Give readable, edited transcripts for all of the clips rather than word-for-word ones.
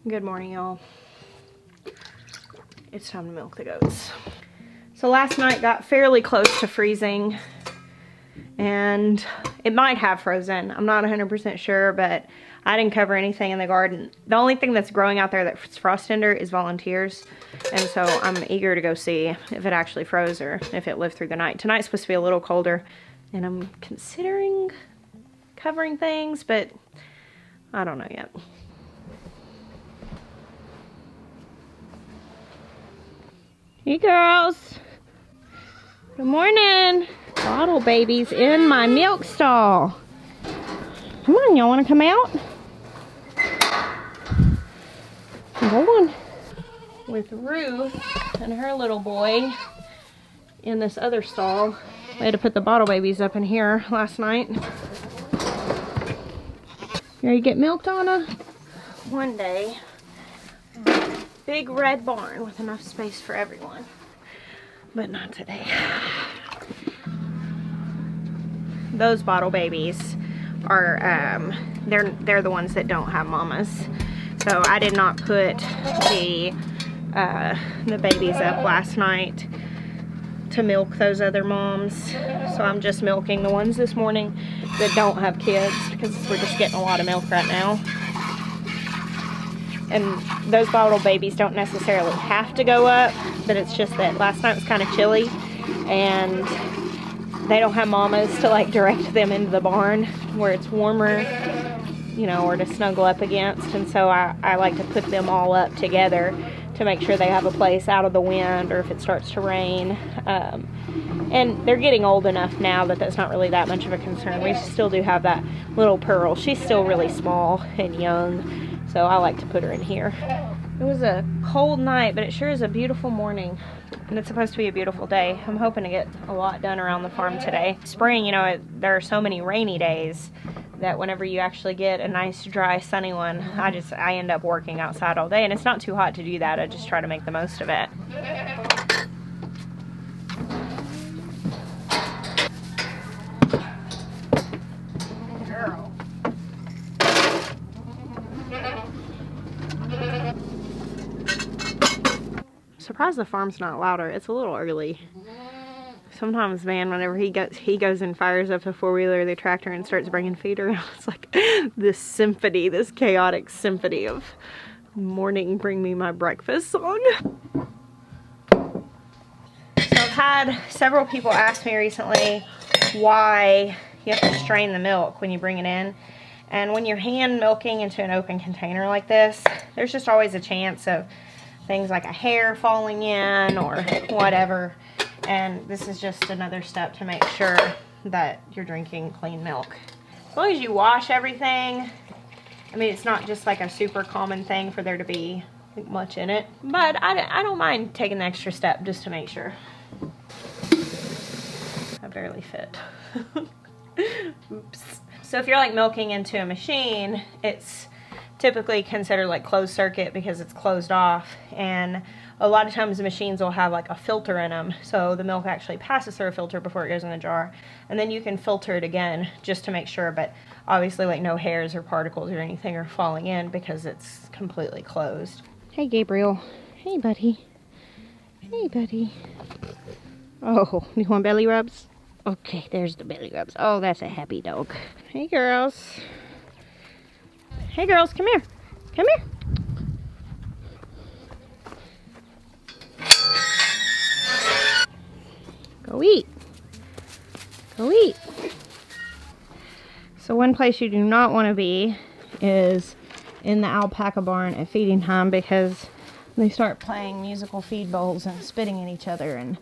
Good morning, y'all. It's time to milk the goats. So last night got fairly close to freezing, and it might have frozen. I'm not 100% sure, but I didn't cover anything in the garden. The only thing that's growing out there that's frost tender is volunteers, and so I'm eager to go see if it actually froze or if it lived through the night. Tonight's supposed to be a little colder, and I'm considering covering things, but I don't know yet. Hey girls, good morning. Bottle babies in my milk stall. Come on, y'all wanna come out? Go on. With Ruth and her little boy in this other stall. I had to put the bottle babies up in here last night. You ready to get milked, Anna? One day, big red barn with enough space for everyone, but not today. Those bottle babies are they're the ones that don't have mamas, so I did not put the babies up last night to milk those other moms, so I'm just milking the ones this morning that don't have kids because we're just getting a lot of milk right now. And those bottle babies don't necessarily have to go up, but it's just that last night was kind of chilly and they don't have mamas to like direct them into the barn where it's warmer, you know, or to snuggle up against. And so I like to put them all up together to make sure they have a place out of the wind or if it starts to rain. And they're getting old enough now that that's not really that much of a concern. We still do have that little Pearl. She's still really small and young, so I like to put her in here. It was a cold night, but it sure is a beautiful morning. And it's supposed to be a beautiful day. I'm hoping to get a lot done around the farm today. Spring, you know, there are so many rainy days that whenever you actually get a nice, dry, sunny one, I end up working outside all day. And it's not too hot to do that. I just try to make the most of it. Girl. Surprised the farm's not louder. It's a little early. Sometimes, man, whenever he goes and fires up the four-wheeler or the tractor and starts bringing feed around, it's like this symphony, this chaotic symphony of morning bring me my breakfast song. So I've had several people ask me recently why you have to strain the milk when you bring it in. And when you're hand milking into an open container like this, there's just always a chance of things like a hair falling in or whatever. And this is just another step to make sure that you're drinking clean milk. As long as you wash everything, I mean, it's not just like a super common thing for there to be much in it, but I don't mind taking the extra step just to make sure. I barely fit. Oops. So if you're like milking into a machine, it's typically considered like closed circuit because it's closed off, and a lot of times the machines will have like a filter in them, so the milk actually passes through a filter before it goes in the jar, and then you can filter it again just to make sure, but obviously like no hairs or particles or anything are falling in because it's completely closed. Hey Gabriel. Hey buddy. Hey buddy. Oh, you want belly rubs? Okay, there's the belly rubs. Oh, that's a happy dog. Hey girls. Hey girls, come here. Come here. Go eat. Go eat. So one place you do not want to be is in the alpaca barn at feeding time, because they start playing musical feed bowls and spitting at each other, and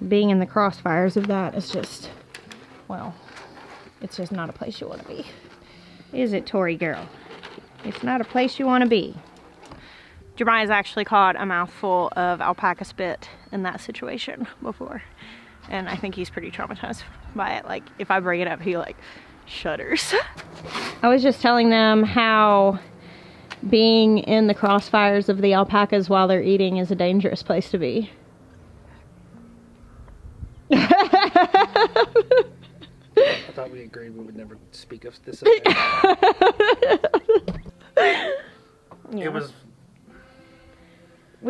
being in the crossfires of that is just, well, it's just not a place you want to be. Is it, Tori girl? It's not a place you want to be. Jeremiah's actually caught a mouthful of alpaca spit in that situation before, and I think he's pretty traumatized by it. Like, if I bring it up, he like shudders. I was just telling them how being in the crossfires of the alpacas while they're eating is a dangerous place to be. I thought we agreed we would never speak of this again. Yeah. It was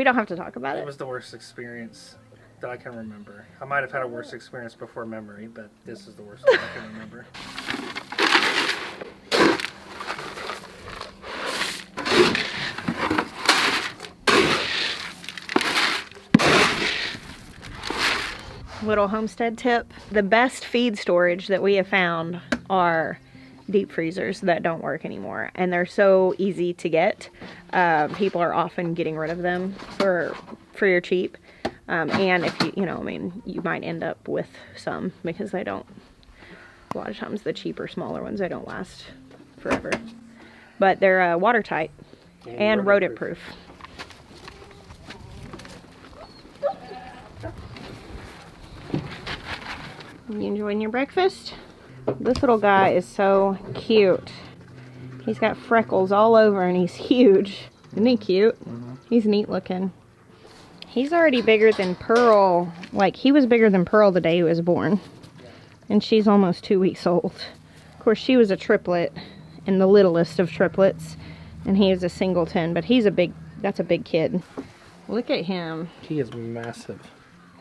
We don't have to talk about It it. was the worst experience that I can remember. I might have had a worse experience before memory, but this is the worst one I can remember. Little homestead tip. The best feed storage that we have found are deep freezers that don't work anymore, and they're so easy to get. People are often getting rid of them for your cheap, and if you I mean, you might end up with some because they don't, a lot of times the cheaper smaller ones, they don't last forever, but they're watertight and rodent proof. You enjoying your breakfast? This little guy is so cute. He's got freckles all over and he's huge. Isn't he cute? Mm-hmm. He's neat looking. He's already bigger than Pearl. Like, he was bigger than Pearl the day he was born. And she's almost 2 weeks old. Of course, she was a triplet and the littlest of triplets. And he is a singleton, but that's a big kid. Look at him. He is massive.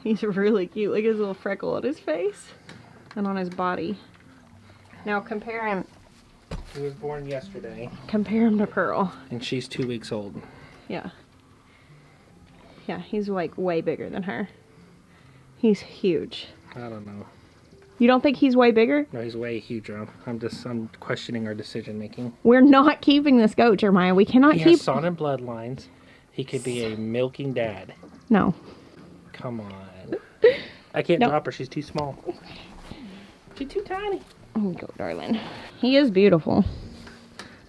He's really cute. Look at his little freckle on his face and on his body. Now compare him. He was born yesterday. Compare him to Pearl. And she's 2 weeks old. Yeah. Yeah, he's like way bigger than her. He's huge. I don't know. You don't think he's way bigger? No, he's way huger. I'm questioning our decision making. We're not keeping this goat, Jeremiah. We cannot keep. He has Sonic bloodlines. He could be a milking dad. No. Come on. I can't drop her. She's too small. She's too tiny. Oh, go, darling. He is beautiful.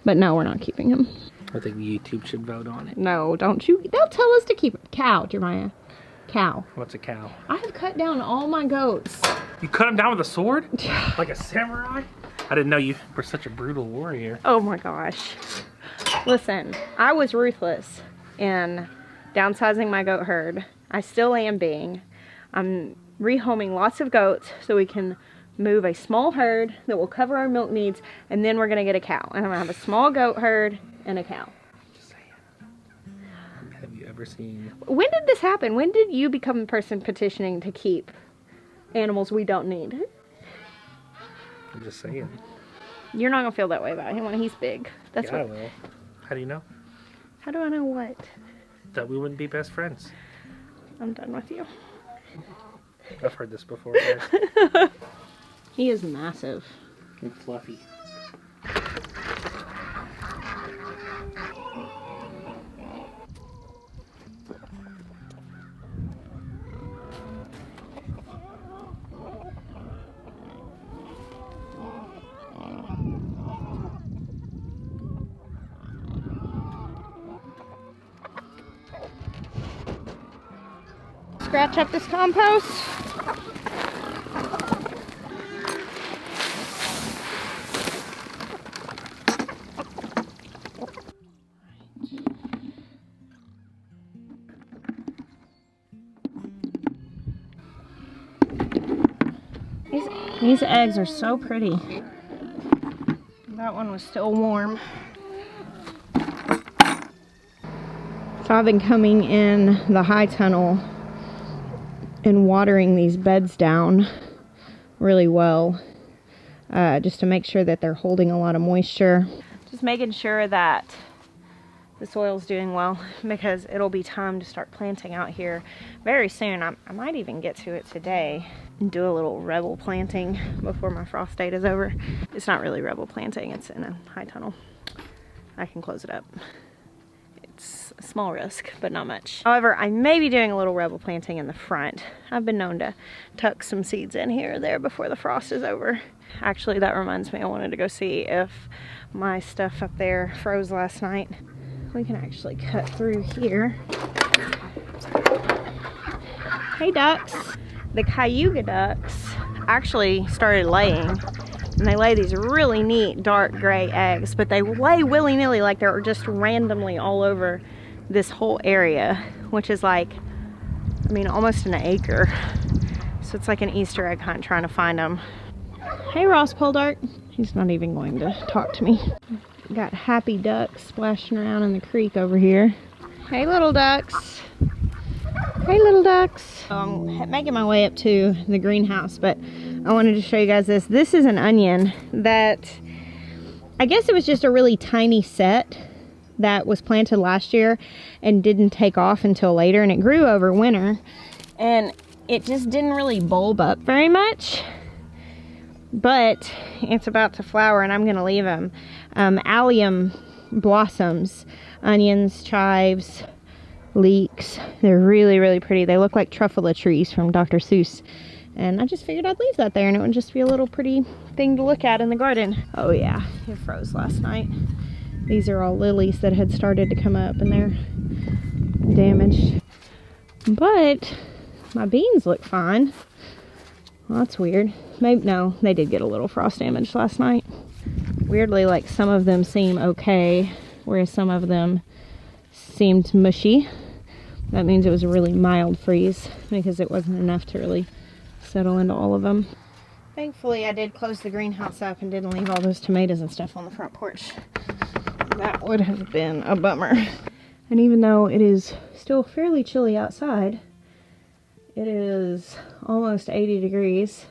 But no, we're not keeping him. I think YouTube should vote on it. No, don't you. They'll tell us to keep it. Cow, Jeremiah. Cow. What's a cow? I have cut down all my goats. You cut him down with a sword? Like a samurai? I didn't know you were such a brutal warrior. Oh my gosh. Listen, I was ruthless in downsizing my goat herd. I still am being. I'm rehoming lots of goats so we can move a small herd that will cover our milk needs, and then we're going to get a cow. And I'm going to have a small goat herd and a cow. Just saying. Have you ever seen... When did this happen? When did you become the person petitioning to keep animals we don't need? I'm just saying. You're not going to feel that way about him when he's big. That's yeah, what... I will. How do you know? How do I know what? That we wouldn't be best friends. I'm done with you. I've heard this before, guys. He is massive. And fluffy. Scratch up this compost. These eggs are so pretty. That one was still warm. So I've been coming in the high tunnel and watering these beds down really well, just to make sure that they're holding a lot of moisture. Just making sure that the soil's doing well, because it'll be time to start planting out here very soon. I might even get to it today and do a little rebel planting before my frost date is over. It's not really rebel planting, it's in a high tunnel. I can close it up. It's a small risk, but not much. However, I may be doing a little rebel planting in the front. I've been known to tuck some seeds in here or there before the frost is over. Actually, that reminds me, I wanted to go see if my stuff up there froze last night. We can actually cut through here. Hey ducks. The Cayuga ducks actually started laying, and they lay these really neat dark gray eggs, but they lay willy-nilly, like they're just randomly all over this whole area, which is like, I mean, almost an acre. So it's like an Easter egg hunt trying to find them. Hey Ross Poldark. He's not even going to talk to me. Got happy ducks splashing around in the creek over here. Hey little ducks. Hey little ducks. I'm making my way up to the greenhouse, but I wanted to show you guys this. This is an onion that I guess it was just a really tiny set that was planted last year and didn't take off until later, and it grew over winter and it just didn't really bulb up very much, but it's about to flower and I'm gonna leave them. Allium blossoms, onions, chives, leeks. They're really, really pretty. They look like truffula trees from Dr. Seuss. And I just figured I'd leave that there and it would just be a little pretty thing to look at in the garden. Oh yeah, it froze last night. These are all lilies that had started to come up and they're damaged. But my beans look fine. Well, that's weird. Maybe, no, they did get a little frost damage last night. Weirdly, like some of them seem okay, whereas some of them seemed mushy. That means it was a really mild freeze because it wasn't enough to really settle into all of them. Thankfully, I did close the greenhouse up and didn't leave all those tomatoes and stuff on the front porch. That would have been a bummer. And even though it is still fairly chilly outside, it is almost 80 degrees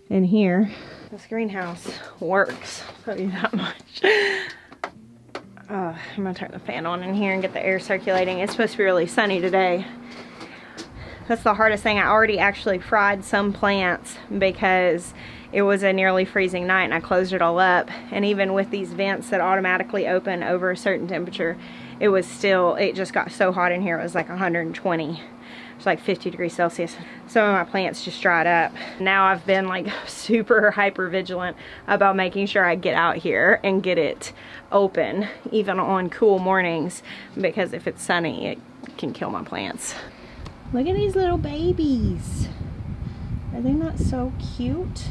in here. This greenhouse works, I'll tell you that much. I'm gonna turn the fan on in here and get the air circulating. It's supposed to be really sunny today. That's the hardest thing. I already actually fried some plants because it was a nearly freezing night and I closed it all up. And even with these vents that automatically open over a certain temperature, it was still, it just got so hot in here. It was like 120. It's like 50 degrees Celsius. Some of my plants just dried up. Now I've been like super hyper vigilant about making sure I get out here and get it open even on cool mornings, because if it's sunny it can kill my plants. Look at these little babies. Are they not so cute?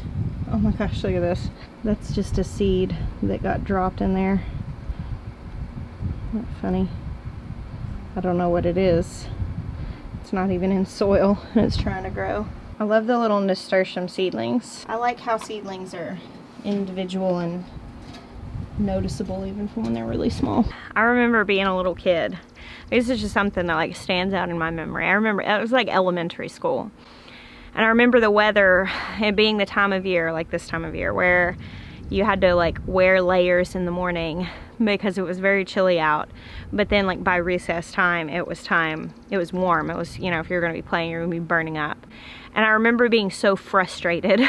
Oh my gosh, look at this. That's just a seed that got dropped in there. Isn't that funny? I don't know what it is. It's not even in soil and it's trying to grow. I love the little nasturtium seedlings. I like how seedlings are individual and noticeable even from when they're really small. I remember being a little kid. This is just something that like stands out in my memory. I remember it was like elementary school. And I remember the weather and being the time of year, like this time of year, where you had to like wear layers in the morning because it was very chilly out. But then like by recess time, it was warm. It was, you know, if you're gonna be playing, you're gonna be burning up. And I remember being so frustrated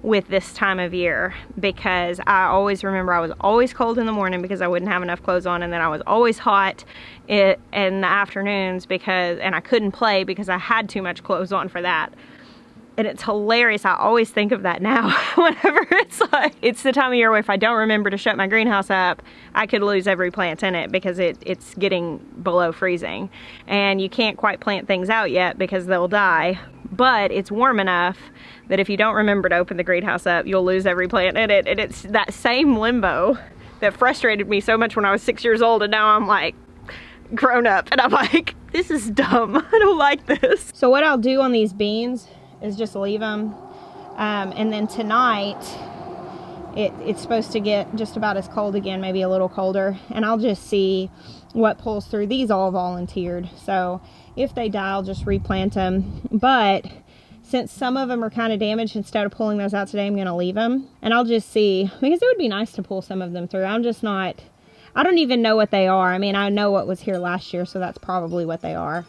with this time of year because I always remember I was always cold in the morning because I wouldn't have enough clothes on, and then I was always hot in the afternoons and I couldn't play because I had too much clothes on for that. And it's hilarious. I always think of that now whenever it's the time of year where if I don't remember to shut my greenhouse up, I could lose every plant in it because it's getting below freezing. And you can't quite plant things out yet because they'll die. But it's warm enough that if you don't remember to open the greenhouse up, you'll lose every plant in it. And it's that same limbo that frustrated me so much when I was 6 years old, and now I'm like grown up and I'm like, this is dumb. I don't like this. So what I'll do on these beans is just leave them, and then tonight it's supposed to get just about as cold again, maybe a little colder, and I'll just see what pulls through. These all volunteered, so if they die I'll just replant them. But since some of them are kind of damaged, instead of pulling those out today, I'm gonna leave them and I'll just see, because it would be nice to pull some of them through. I don't even know what they are. I mean, I know what was here last year, so that's probably what they are.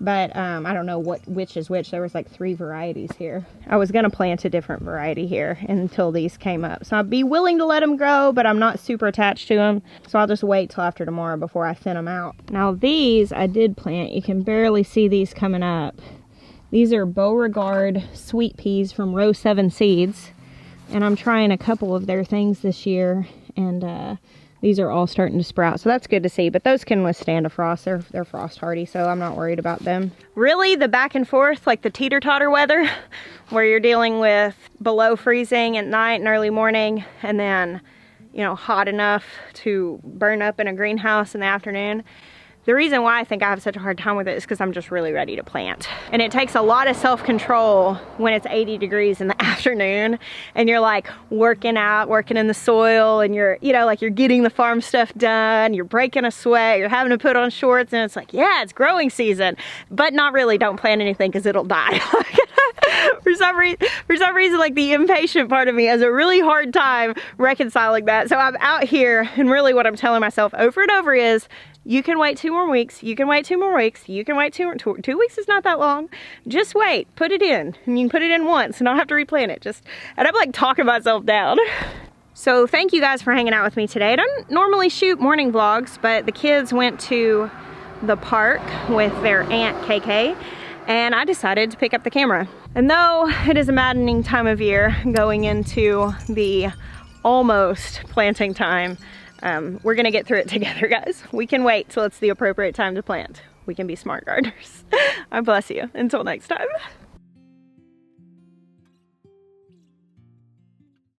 But I don't know which is which. There was like 3 varieties here. I was gonna plant a different variety here until these came up. So I'd be willing to let them grow, but I'm not super attached to them. So I'll just wait till after tomorrow before I thin them out. Now these I did plant. You can barely see these coming up. These are Beauregard sweet peas from Row 7 Seeds. And I'm trying a couple of their things this year. And these are all starting to sprout, so that's good to see. But those can withstand a frost. They're frost hardy, so I'm not worried about them. Really, the back and forth, like the teeter-totter weather, where you're dealing with below freezing at night and early morning, and then, you know, hot enough to burn up in a greenhouse in the afternoon. The reason why I think I have such a hard time with it is because I'm just really ready to plant. And it takes a lot of self-control when it's 80 degrees in the afternoon and you're like working out, working in the soil, and you're, you know, like you're getting the farm stuff done, you're breaking a sweat, you're having to put on shorts, and it's like, yeah, it's growing season, but not really. Don't plant anything because it'll die. For some reason, like the impatient part of me has a really hard time reconciling that. So I'm out here, and really what I'm telling myself over and over is, you can wait 2 more weeks, you can wait 2 more weeks, you can wait 2 weeks is not that long. Just wait, put it in, and you can put it in once and not have to replant it. And I'm like talking myself down. So thank you guys for hanging out with me today. I don't normally shoot morning vlogs, but the kids went to the park with their Aunt KK, and I decided to pick up the camera. And though it is a maddening time of year going into the almost planting time, we're gonna get through it together, guys. We can wait till it's the appropriate time to plant. We can be smart gardeners. I bless you. Until next time.